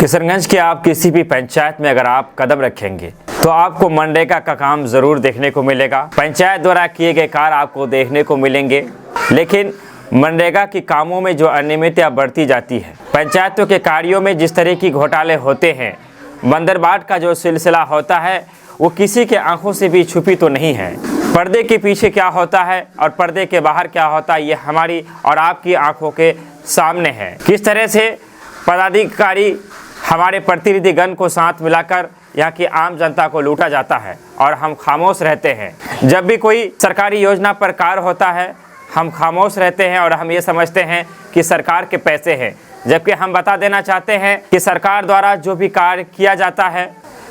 किशनगंज के आप किसी भी पंचायत में अगर आप कदम रखेंगे तो आपको मनरेगा का काम ज़रूर देखने को मिलेगा। पंचायत द्वारा किए गए कार्य आपको देखने को मिलेंगे, लेकिन मनरेगा के कामों में जो अनियमितता बढ़ती जाती है, पंचायतों के कार्यों में जिस तरह की घोटाले होते हैं, बंदरबाट का जो सिलसिला होता है वो किसी के आंखों से भी छुपी तो नहीं है। पर्दे के पीछे क्या होता है और पर्दे के बाहर क्या होता है, ये हमारी और आपकी आंखों के सामने है। किस तरह से पदाधिकारी हमारे प्रतिनिधिगण को साथ मिलाकर यहाँ की आम जनता को लूटा जाता है और हम खामोश रहते हैं। जब भी कोई सरकारी योजना पर कार्य होता है हम खामोश रहते हैं और हम ये समझते हैं कि सरकार के पैसे हैं, जबकि हम बता देना चाहते हैं कि सरकार द्वारा जो भी कार्य किया जाता है,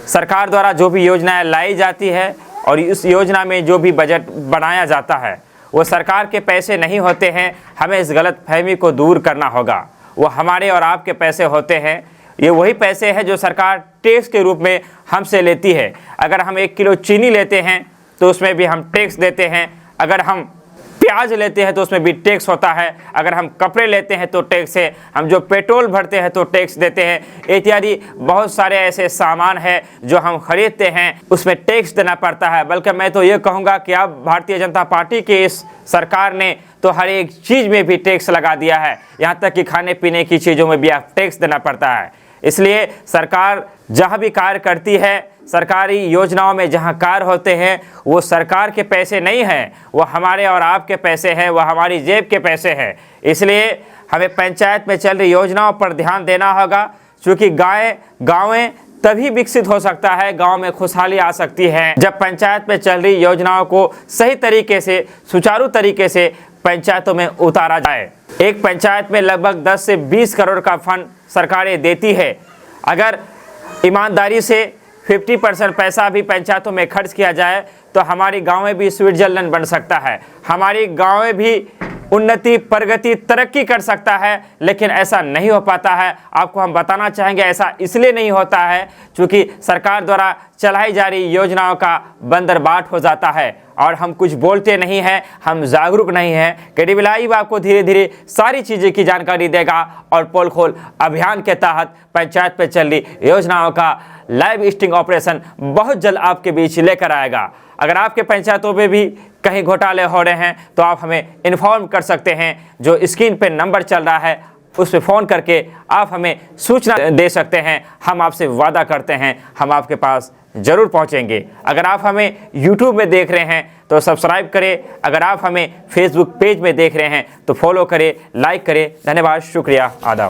सरकार द्वारा जो भी योजनाएं लाई जाती है और इस योजना में जो भी बजट बनाया जाता है वो सरकार के पैसे नहीं होते हैं। हमें इस गलतफहमी को दूर करना होगा। वो हमारे और आपके पैसे होते हैं। ये वही पैसे हैं जो सरकार टैक्स के रूप में हमसे लेती है। अगर हम 1 किलो चीनी लेते हैं तो उसमें भी हम टैक्स देते हैं। अगर हम प्याज लेते हैं तो उसमें भी टैक्स होता है। अगर हम कपड़े लेते हैं तो टैक्स है। हम जो पेट्रोल भरते हैं तो टैक्स देते हैं। इत्यादि बहुत सारे ऐसे सामान हैं जो हम खरीदते हैं, उसमें टैक्स देना पड़ता है। बल्कि मैं तो ये कहूँगा कि अब भारतीय जनता पार्टी के इस सरकार ने तो हर एक चीज़ में भी टैक्स लगा दिया है, यहाँ तक कि खाने पीने की चीज़ों में भी आप टैक्स देना पड़ता है। इसलिए सरकार जहाँ भी कार्य करती है, सरकारी योजनाओं में जहाँ कार्य होते हैं, वो सरकार के पैसे नहीं हैं, वो हमारे और आपके पैसे हैं, वो हमारी जेब के पैसे हैं। इसलिए हमें पंचायत में चल रही योजनाओं पर ध्यान देना होगा, क्योंकि गाँवें तभी विकसित हो सकता है, गांव में खुशहाली आ सकती है जब पंचायत में चल रही योजनाओं को सही तरीके से, सुचारू तरीके से पंचायतों में उतारा जाए। एक पंचायत में लगभग 10 से 20 करोड़ का फंड सरकारें देती है। अगर ईमानदारी से 50% पैसा भी पंचायतों में खर्च किया जाए तो हमारी गाँवें भी स्विट्जरलैंड बन सकता है, हमारी गाँवें भी उन्नति, प्रगति, तरक्की कर सकता है। लेकिन ऐसा नहीं हो पाता है। आपको हम बताना चाहेंगे ऐसा इसलिए नहीं होता है क्योंकि सरकार द्वारा चलाई जा रही योजनाओं का बंदरबाट हो जाता है और हम कुछ बोलते नहीं हैं, हम जागरूक नहीं हैं। केडीबी लाइव आपको धीरे धीरे सारी चीज़ें की जानकारी देगा और पोल खोल अभियान के तहत पंचायत पे चल रही योजनाओं का लाइव स्टिंग ऑपरेशन बहुत जल्द आपके बीच लेकर आएगा। अगर आपके पंचायतों में भी कहीं घोटाले हो रहे हैं तो आप हमें इन्फॉर्म कर सकते हैं। जो स्क्रीन पे नंबर चल रहा है उस पर फ़ोन करके आप हमें सूचना दे सकते हैं। हम आपसे वादा करते हैं हम आपके पास ज़रूर पहुंचेंगे। अगर आप हमें YouTube में देख रहे हैं तो सब्सक्राइब करें। अगर आप हमें Facebook पेज में देख रहे हैं तो फॉलो करें, लाइक करें। धन्यवाद, शुक्रिया, आदाब।